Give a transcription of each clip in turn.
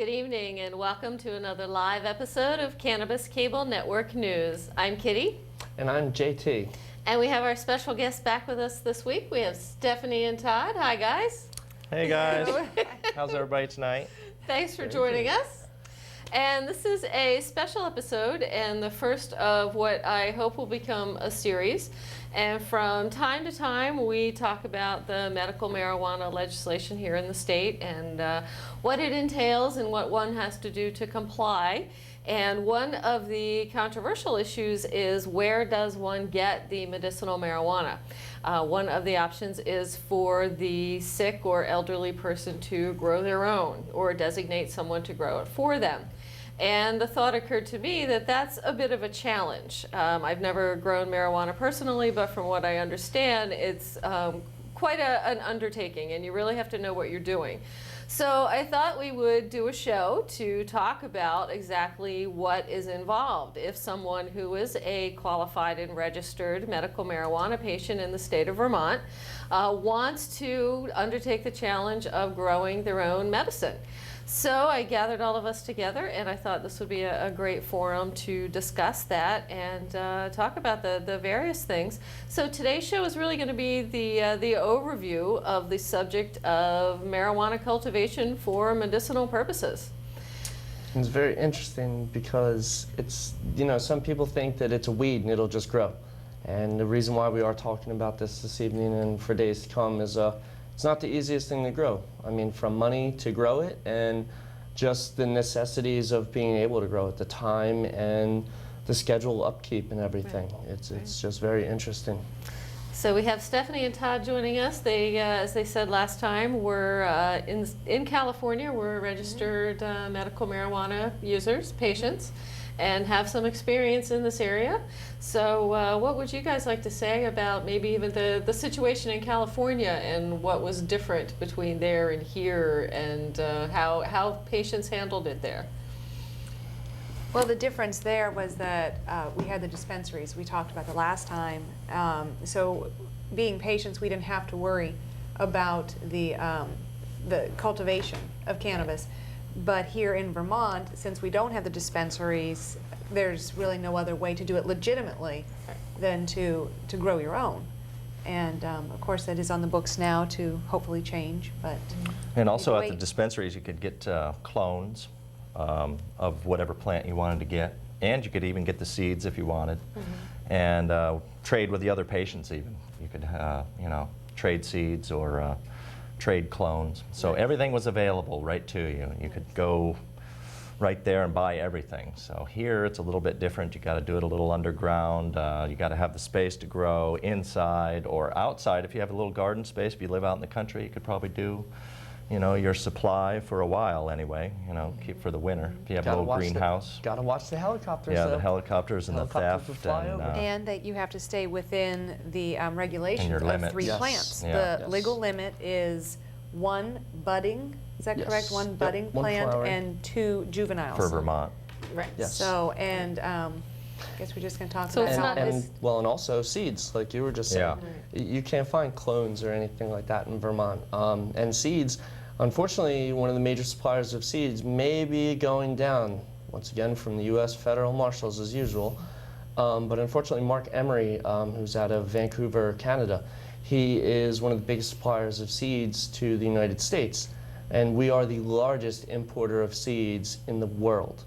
Good evening and welcome to another live episode of Cannabis Cable Network News. I'm Kitty. And I'm JT. And we have our special guests back with us this week. We have Stephanie and Todd. Hi, guys. Hey, guys. How's everybody tonight? Thanks for joining us. And this is a special episode and the first of what I hope will become a series. And from time to time, we talk about the medical marijuana legislation here in the state and what it entails and what one has to do to comply. And one of the controversial issues is, where does one get the medicinal marijuana? One of the options is for the sick or elderly person to grow their own or designate someone to grow it for them. And the thought occurred to me that that's a bit of a challenge. I've never grown marijuana personally, but from what I understand, it's quite an undertaking, and you really have to know what you're doing. So I thought we would do a show to talk about exactly what is involved if someone who is a qualified and registered medical marijuana patient in the state of Vermont wants to undertake the challenge of growing their own medicine. So I gathered all of us together, and I thought this would be a great forum to discuss that and talk about the various things. So today's show is really going to be the overview of the subject of marijuana cultivation for medicinal purposes. It's very interesting because it's, some people think that it's a weed and it'll just grow. And the reason why we are talking about this evening and for days to come is it's not the easiest thing to grow. I mean, from money to grow it and just the necessities of being able to grow it, the time and the schedule upkeep and everything. Right. It's just very interesting. So we have Stephanie and Todd joining us. They, as they said last time, we're in California. We're registered medical marijuana users, patients, and have some experience in this area. So what would you guys like to say about maybe even the situation in California and what was different between there and here, and how patients handled it there? Well, the difference there was that we had the dispensaries we talked about the last time. So being patients, we didn't have to worry about the cultivation of cannabis. But here in Vermont, since we don't have the dispensaries, there's really no other way to do it legitimately than to grow your own. And of course, that is on the books now to hopefully change. But and also at the dispensaries, you could get clones of whatever plant you wanted to get, and you could even get the seeds if you wanted, and trade with the other patients. Even you could, trade seeds or trade clones. So everything was available right to you. You could go right there and buy everything. So here it's a little bit different. You got to do it a little underground. You got to have the space to grow inside or outside. If you have a little garden space, if you live out in the country, you could probably do, your supply for a while anyway. Keep for the winter. If you have a little greenhouse. Got to watch the helicopters. Yeah, though. the helicopters and the theft. And that you have to stay within the regulations of limits. 3 plants. Yeah. The legal limit is 1 budding. Is that correct? 1 budding plant and 2 juveniles. For Vermont. Right. Yes. So, and I guess we're just going to talk So about it's how not this. And also seeds, like you were just saying. You can't find clones or anything like that in Vermont. And seeds, unfortunately, one of the major suppliers of seeds may be going down, once again, from the U.S. Federal Marshals as usual. But unfortunately, Mark Emery, who's out of Vancouver, Canada, he is one of the biggest suppliers of seeds to the United States. And we are the largest importer of seeds in the world.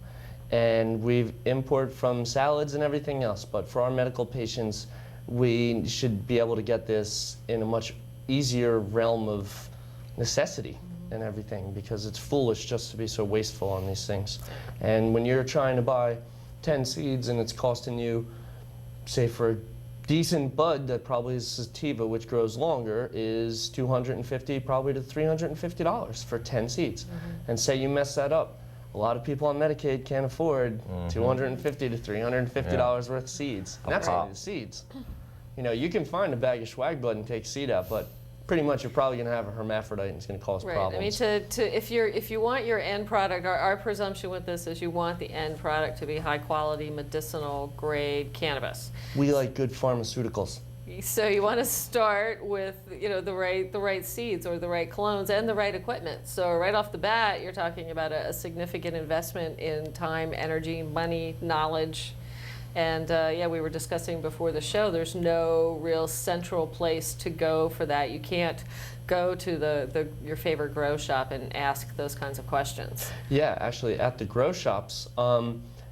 And we've imported from salads and everything else, but for our medical patients, we should be able to get this in a much easier realm of necessity and everything, because it's foolish just to be so wasteful on these things. And when you're trying to buy 10 seeds and it's costing you, say for a decent bud that probably is sativa, which grows longer, is $250 probably to $350 for 10 seeds. And say you mess that up, a lot of people on Medicaid can't afford $250 to $350 worth of seeds. And that's only the seeds. You can find a bag of swag bud and take seed out, but pretty much you're probably going to have a hermaphrodite and it's going to cause problems. I mean, if you want your end product, our presumption with this is you want the end product to be high quality medicinal grade cannabis. We like good pharmaceuticals. So you want to start with, you know, the right seeds or the right clones and the right equipment. So right off the bat, you're talking about a significant investment in time, energy, money, knowledge. And yeah, we were discussing before the show, there's no real central place to go for that. You can't go to your favorite grow shop and ask those kinds of questions. Yeah, actually at the grow shops,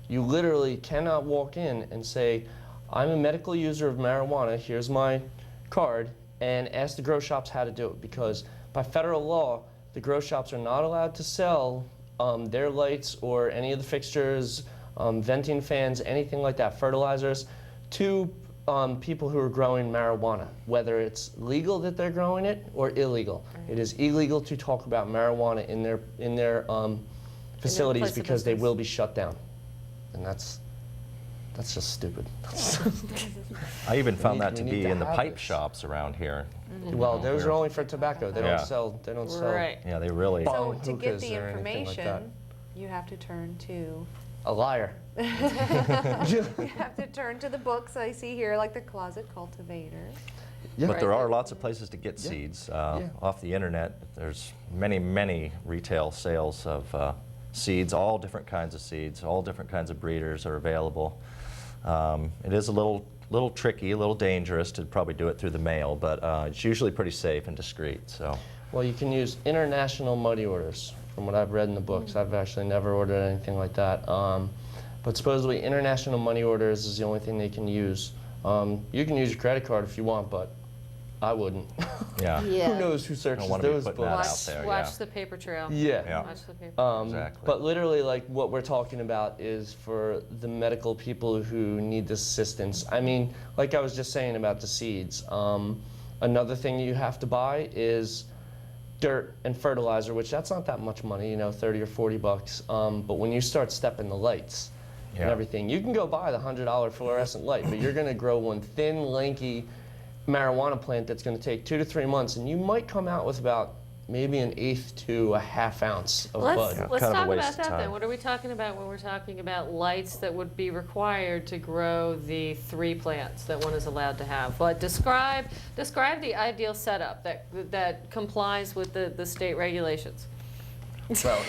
you literally cannot walk in and say, I'm a medical user of marijuana, here's my card, and ask the grow shops how to do it, because by federal law, the grow shops are not allowed to sell their lights or any of the fixtures, venting fans, anything like that, fertilizers, to people who are growing marijuana, whether it's legal that they're growing it or illegal. Right. It is illegal to talk about marijuana in their facilities because they will be shut down, and that's just stupid. I even found that to be in the pipe shops around here. Mm-hmm. Well, those are only for tobacco. They don't sell. They don't sell. Right. Yeah, they really. So to get the information, you have to turn to a liar. You have to turn to the books I see here, like the Closet Cultivator. Yeah. But there are lots of places to get seeds off the internet. There's many retail sales of seeds, all different kinds of seeds, all different kinds of breeders are available. It is a little tricky, a little dangerous to probably do it through the mail, but it's usually pretty safe and discreet. So. Well, you can use international money orders. From what I've read in the books, I've actually never ordered anything like that. But supposedly international money orders is the only thing they can use. You can use your credit card if you want, but I wouldn't. Yeah. Who knows who searches those books? Watch the paper trail. Yeah. Watch the paper. Exactly. But literally, like, what we're talking about is for the medical people who need this assistance. I mean, like I was just saying about the seeds. Another thing you have to buy is dirt and fertilizer, which that's not that much money, you know, 30 or 40 bucks. But when you start stepping the lights and everything, you can go buy the $100 fluorescent light, but you're going to grow one thin, lanky marijuana plant that's going to take 2 to 3 months, and you might come out with about maybe an 1/8 to a 1/2 ounce of bud. Let's kind of talk a waste about that of time. then. What are we talking about when we're talking about lights that would be required to grow the 3 plants that one is allowed to have? But describe the ideal setup that complies with the state regulations. Well,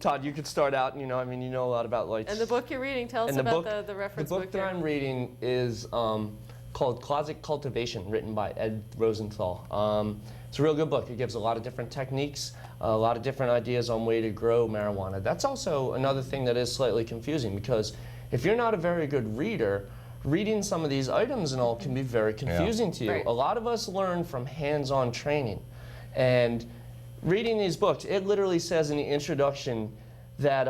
Todd, you could start out, you know, I mean, you know a lot about lights. And the book you're reading, tell us about the reference book. The book that I'm reading is called Closet Cultivation, written by Ed Rosenthal. It's a real good book. It gives a lot of different techniques, a lot of different ideas on way to grow marijuana. That's also another thing that is slightly confusing, because if you're not a very good reader, reading some of these items and all can be very confusing to you. Right. A lot of us learn from hands-on training. And reading these books, it literally says in the introduction that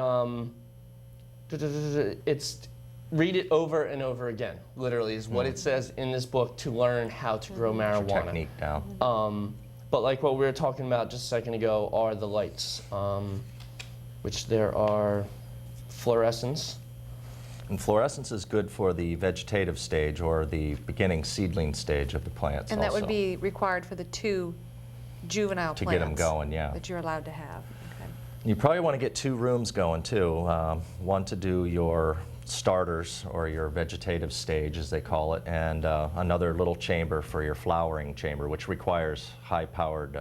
read it over and over again, literally, is what it says in this book to learn how to grow marijuana. Your technique down. But like what we were talking about just a second ago are the lights, which there are fluorescence. And fluorescence is good for the vegetative stage or the beginning seedling stage of the plants. And that also. would be required for the 2 juvenile to plants get them going, yeah. that you're allowed to have. Okay. You probably want to get 2 rooms going too. One to do your starters or your vegetative stage, as they call it, and another little chamber for your flowering chamber, which requires high-powered,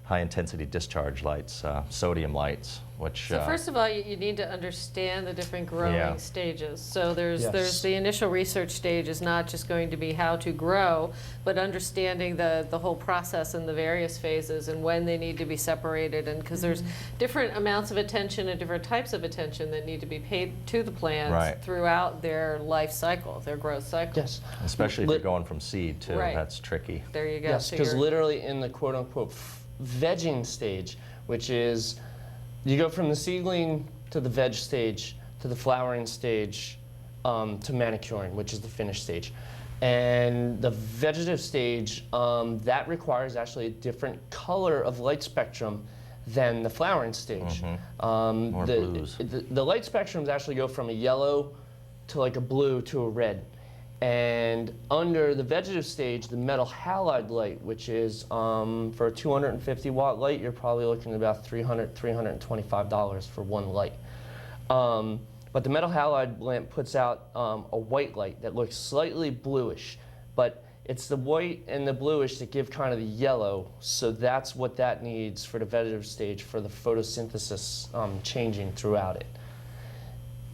high-intensity discharge lights, sodium lights. Which, So first of all, you need to understand the different growing stages. So there's the initial research stage is not just going to be how to grow, but understanding the whole process and the various phases and when they need to be separated, and because there's different amounts of attention and different types of attention that need to be paid to the plants throughout their life cycle, their growth cycle. Yes. especially if you're going from seed too, that's tricky. There you go. Yes, So because you're- literally in the quote-unquote vegging stage, which is you go from the seedling to the veg stage to the flowering stage to manicuring, which is the finished stage. And the vegetative stage, that requires actually a different color of light spectrum than the flowering stage. More blues. The light spectrums actually go from a yellow to like a blue to a red. And under the vegetative stage, the metal halide light, which is for a 250 watt light, you're probably looking at about $300, $325 for one light. But the metal halide lamp puts out a white light that looks slightly bluish, but it's the white and the bluish that give kind of the yellow, so that's what that needs for the vegetative stage for the photosynthesis changing throughout it.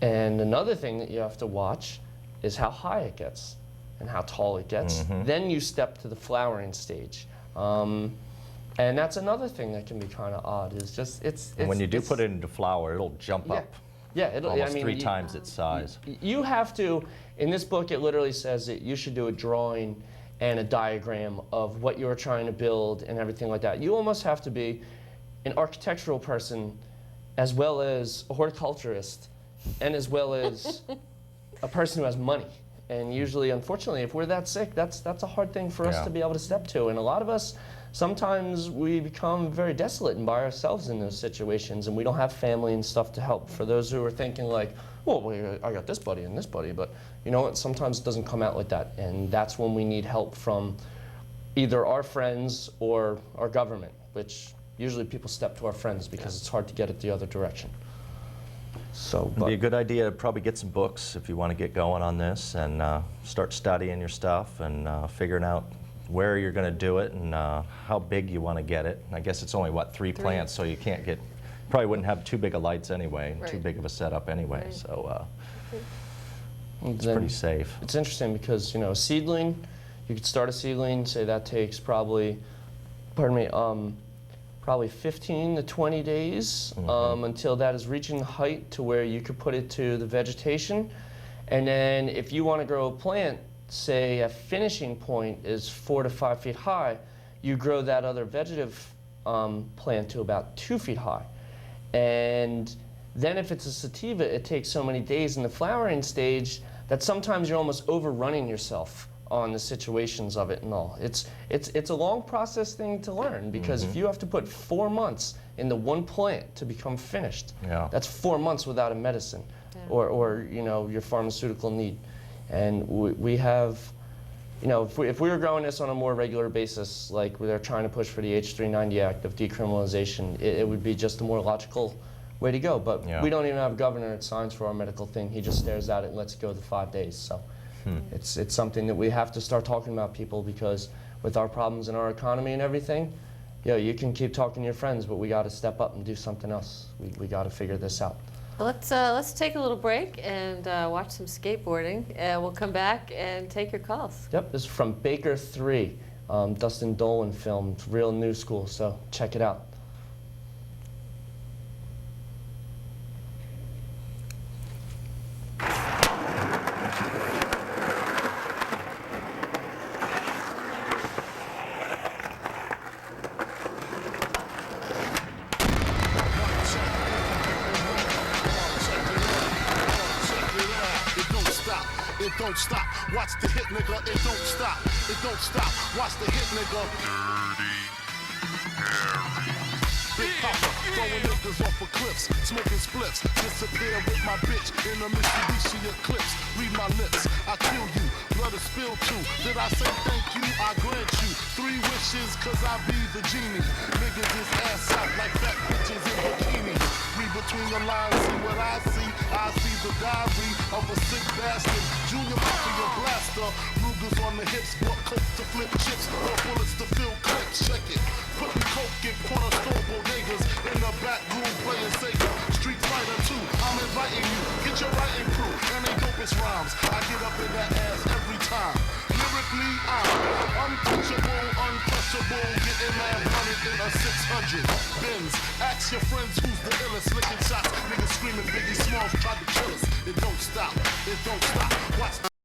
And another thing that you have to watch is how high it gets and how tall it gets. Then you step to the flowering stage. And that's another thing that can be kind of odd, is just, and when you do put it into flower, it'll jump up. Yeah, it'll, almost I mean, 3 times its size. You have to, in this book it literally says that you should do a drawing and a diagram of what you're trying to build and everything like that. You almost have to be an architectural person as well as a horticulturist and as well as a person who has money. And usually, unfortunately, if we're that sick, that's a hard thing for us to be able to step to. And a lot of us, sometimes we become very desolate and by ourselves in those situations, and we don't have family and stuff to help. For those who are thinking like, well, I got this buddy and this buddy, but you know what, sometimes it doesn't come out like that. And that's when we need help from either our friends or our government, which usually people step to our friends because it's hard to get it the other direction. So, it'd be a good idea to probably get some books if you want to get going on this and start studying your stuff and figuring out where you're going to do it and how big you want to get it. I guess it's only, what, 3 plants, so you can't get, probably wouldn't have too big of lights anyway, too big of a setup anyway, so it's pretty safe. It's interesting because, you know, a seedling, you could start a seedling, say that takes probably, probably 15 to 20 days until that is reaching the height to where you could put it to the vegetation. And then if you want to grow a plant, say a finishing point is 4 to 5 feet high, you grow that other vegetative plant to about 2 feet high. And then if it's a sativa, it takes so many days in the flowering stage that sometimes you're almost overrunning yourself on the situations of it and all. It's a long process thing to learn, because if you have to put 4 months into one plant to become finished, that's 4 months without a medicine or you know, your pharmaceutical need. And we have, you know, if we were growing this on a more regular basis, like they're trying to push for the H390 Act of decriminalization, it would be just a more logical way to go. But we don't even have a governor that signs for our medical thing. He just stares at it and lets it go the 5 days. So it's something that we have to start talking about, people, because with our problems in our economy and everything, you can keep talking to your friends, but we got to step up and do something else. We got to figure this out. Let's take a little break and watch some skateboarding, and we'll come back and take your calls. Yep, this is from Baker 3, Dustin Dolan film, real new school, so check it out. It don't stop. Watch the hit, nigga. It don't stop. It don't stop. Watch the hit, nigga. Big Papa, throwing niggas off of cliffs, smoking spliffs. Disappear with my bitch in a Mitsubishi Eclipse. Read my lips, I kill you. Blood is spilled too. Did I say thank you? I grant you 3 wishes, cause I be the genie. Niggas is ass out like fat bitches in bikinis. Read between the lines, see what I see. I see the diary of a sick bastard. Junior Mafia blaster. Rugers on the hips, bought coke to flip chips, or bullets to fill clips. Check it. Putting coke in corner store bodegas. In the back room playing Sega. Street Fighter 2, I'm inviting you. Get your writing crew, and they dopest rhymes. I get up in that ass every time. Lyrically, I'm untouchable, uncrushable. Getting mad running in a 600 Benz. Ask your friends who's the illest. Licking shots, niggas screaming Biggie Smalls tried to kill us. It don't stop, it don't stop. Watch